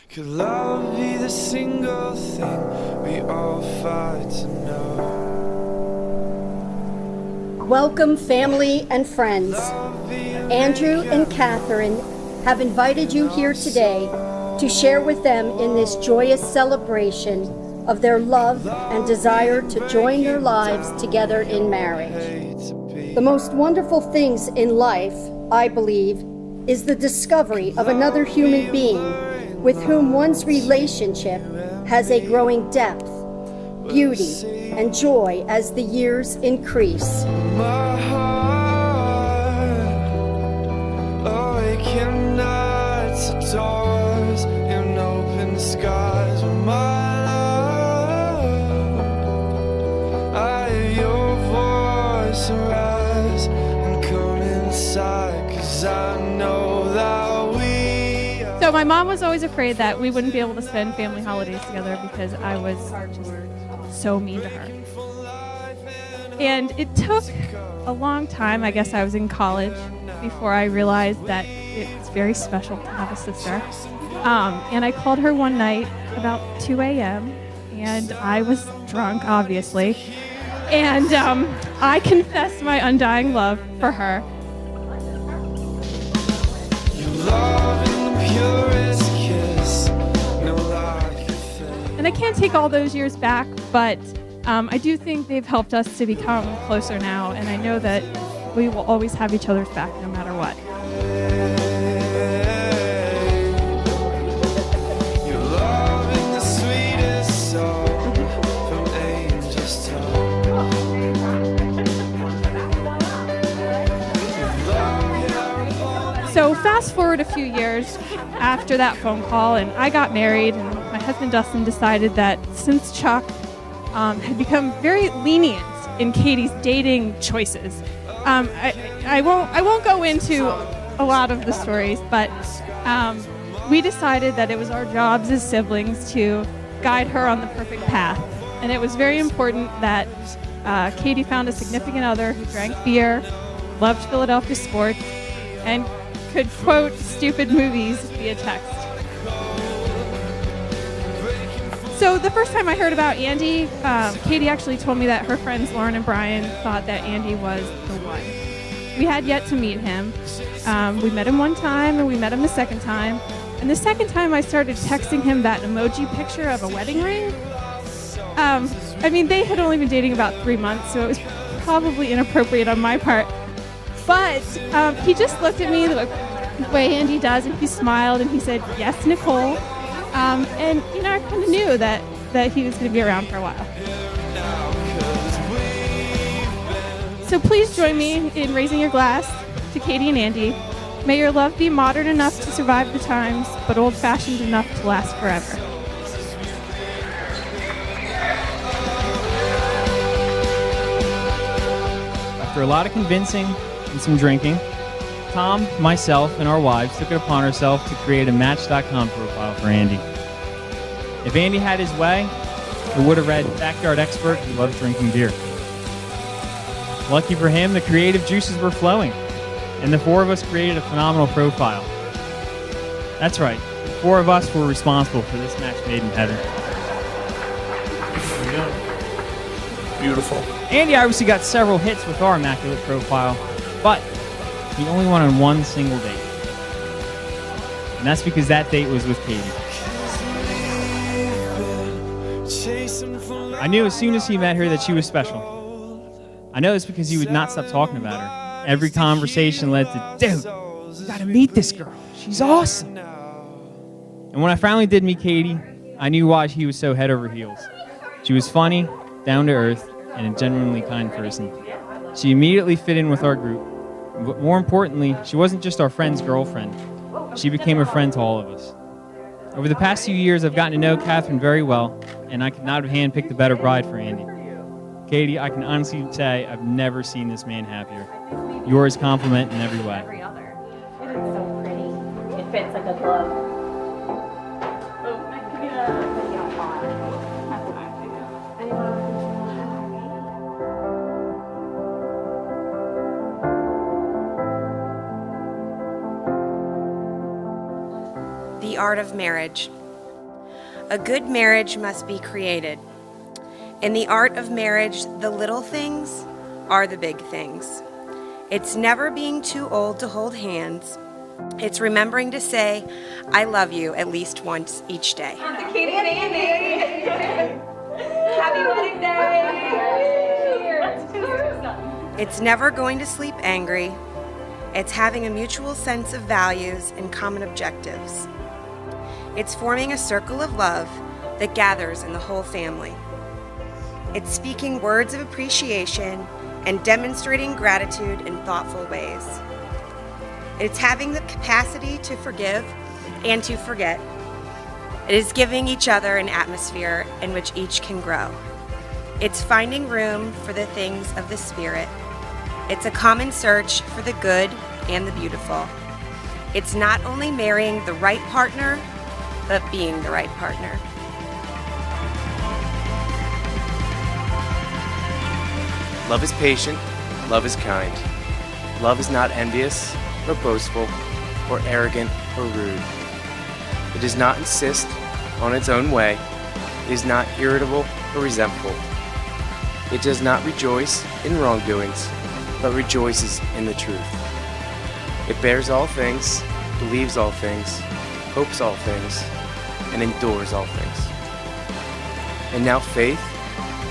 Could love be the single thing we all fight to know? Welcome, family and friends. Andrew and Katherine have invited you here today to share with them in this joyous celebration of their love and desire to join their lives together in marriage. The most wonderful things in life, I believe, is the discovery of another human being with whom one's relationship has a growing depth, beauty, and joy as the years increase. My heart, oh, it cannot doors in open skies. My love, I hear your voice arise and come inside, 'cause I know that we are. So my mom was always afraid that we wouldn't be able to spend family holidays together because I was just so mean to her. And it took a long time, I guess I was in college, before I realized that it's very special to have a sister. And I called her one night about 2 a.m. and I was drunk, obviously. And I confessed my undying love for her. And I can't take all those years back, but I do think they've helped us to become closer now, and I know that we will always have each other's back no matter what. So fast forward a few years after that phone call, and I got married, and my husband Dustin decided that since Chuck had become very lenient in Katie's dating choices, I won't go into a lot of the stories, but we decided that it was our jobs as siblings to guide her on the perfect path, and it was very important that Katie found a significant other who drank beer, loved Philadelphia sports, and could quote stupid movies via text. So the first time I heard about Andy, Katie actually told me that her friends Lauren and Brian thought that Andy was the one. We had yet to meet him. We met him one time and we met him the second time. And the second time I started texting him that emoji picture of a wedding ring. I mean, they had only been dating about 3 months, so it was probably inappropriate on my part. But he just looked at me the way Andy does, and he smiled and he said, "Yes, Nicole." And you know, I kind of knew that he was going to be around for a while. So please join me in raising your glass to Katie and Andy. May your love be modern enough to survive the times, but old-fashioned enough to last forever. After a lot of convincing and some drinking, Tom, myself, and our wives took it upon ourselves to create a Match.com profile for Andy. If Andy had his way, it would have read backyard expert who loves drinking beer. Lucky for him, the creative juices were flowing, and the four of us created a phenomenal profile. That's right, the four of us were responsible for this match made in heaven. Beautiful. Andy obviously got several hits with our immaculate profile, but he only went on one single date. And that's because that date was with Katie. I knew as soon as he met her that she was special. I know this because he would not stop talking about her. Every conversation led to, "Dude, you gotta meet this girl. She's awesome." And when I finally did meet Katie, I knew why he was so head over heels. She was funny, down to earth, and a genuinely kind person. She immediately fit in with our group. But more importantly, she wasn't just our friend's girlfriend. She became a friend to all of us. Over the past few years, I've gotten to know Katherine very well, and I could not have handpicked a better bride for Andy. Katie, I can honestly say I've never seen this man happier. Yours compliment in every way. Every other. It is so pretty. It fits like a glove. The art of marriage. A good marriage must be created. In the art of marriage, the little things are the big things. It's never being too old to hold hands. It's remembering to say, I love you at least once each day. Katie and Andy! Happy wedding day! Cheers! It's never going to sleep angry. It's having a mutual sense of values and common objectives. It's forming a circle of love that gathers in the whole family. It's speaking words of appreciation and demonstrating gratitude in thoughtful ways. It's having the capacity to forgive and to forget. It is giving each other an atmosphere in which each can grow. It's finding room for the things of the Spirit. It's a common search for the good and the beautiful. It's not only marrying the right partner, but being the right partner. Love is patient, love is kind. Love is not envious, or boastful, or arrogant, or rude. It does not insist on its own way. It is not irritable or resentful. It does not rejoice in wrongdoings, but rejoices in the truth. It bears all things, believes all things, hopes all things, and endures all things. And now faith,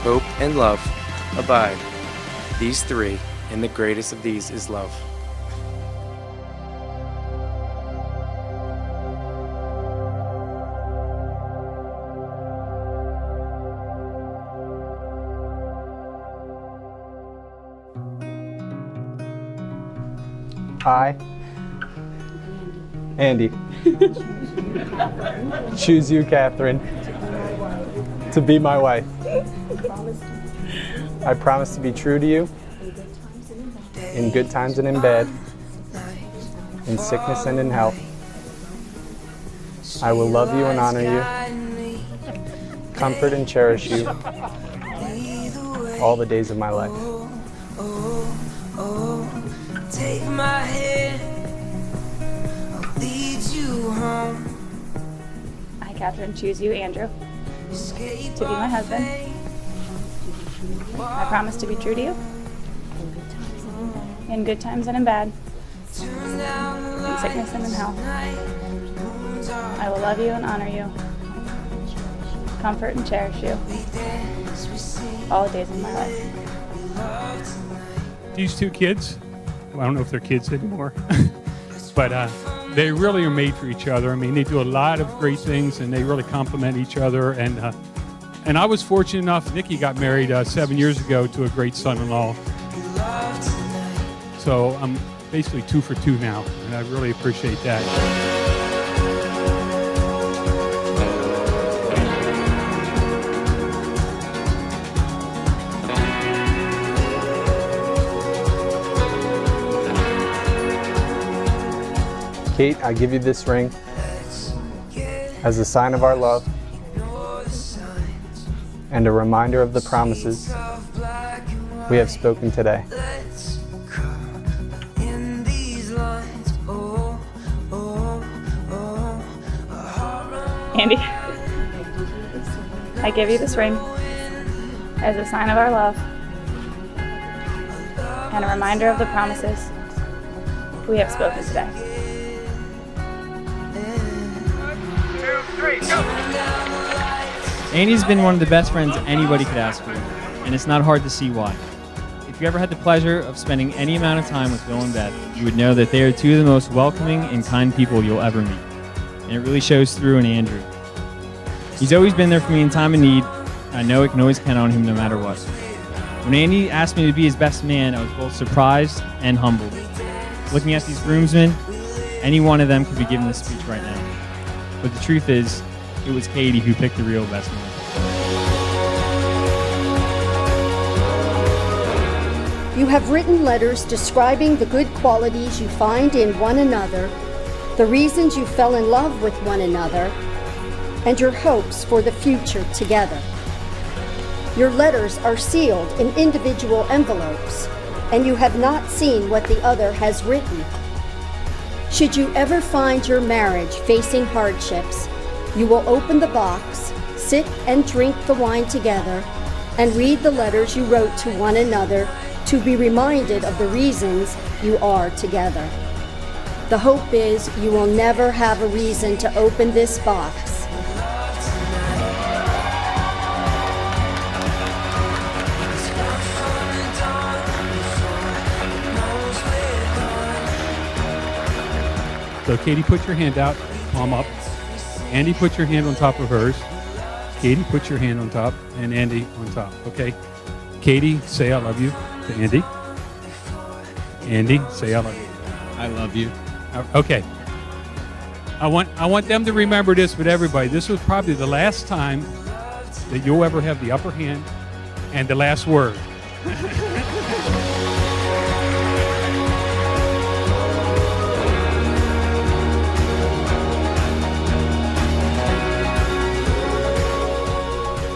hope, and love abide. These three, and the greatest of these is love. I, Andy, choose you, Katherine, to be my wife. I promise to be true to you in good times and in bad, in sickness and in health. I will love you and honor you, comfort and cherish you all the days of my life. Take my hand, I'll lead you home. I, Katherine, choose you, Andrew, to be my husband. I promise to be true to you in good times and in bad, in sickness and in health. I will love you and honor you, comfort and cherish you all the days of my life. These two kids, well, I don't know if they're kids anymore, but they really are made for each other. I mean, they do a lot of great things, and they really complement each other. And I was fortunate enough, Nikki got married 7 years ago to a great son-in-law. So I'm basically 2 for 2 now, and I really appreciate that. Kate, I give you this ring as a sign of our love and a reminder of the promises we have spoken today. Andy, I give you this ring as a sign of our love and a reminder of the promises we have spoken today. 2, 3, go! Andy's been one of the best friends anybody could ask for, and it's not hard to see why. If you ever had the pleasure of spending any amount of time with Bill and Beth, you would know that they are two of the most welcoming and kind people you'll ever meet. And it really shows through in Andrew. He's always been there for me in time of need. I know I can always count on him no matter what. When Andy asked me to be his best man, I was both surprised and humbled. Looking at these groomsmen, any one of them could be giving this speech right now. But the truth is, it was Katie who picked the real best man. You have written letters describing the good qualities you find in one another, the reasons you fell in love with one another, and your hopes for the future together. Your letters are sealed in individual envelopes, and you have not seen what the other has written. Should you ever find your marriage facing hardships, You will open the box, sit and drink the wine together, and read the letters you wrote to one another to be reminded of the reasons you are together. The hope is you will never have a reason to open this box. So Katie, put your hand out, palm up. Andy, put your hand on top of hers. Katie, put your hand on top, and Andy on top, okay? Katie, say I love you to Andy. Andy, say I love you. I love you. Okay. I want them to remember this with everybody. This was probably the last time that you'll ever have the upper hand and the last word.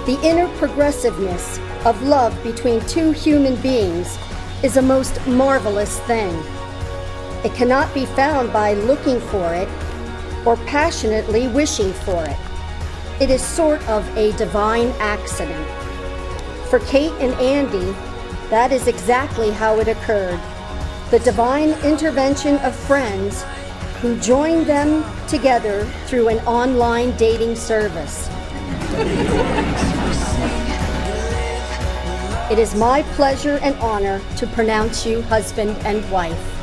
The inner progressiveness of love between two human beings is a most marvelous thing. It cannot be found by looking for it or passionately wishing for it. It is sort of a divine accident. For Kate and Andy, that is exactly how it occurred. The divine intervention of friends who joined them together through an online dating service. It is my pleasure and honor to pronounce you husband and wife.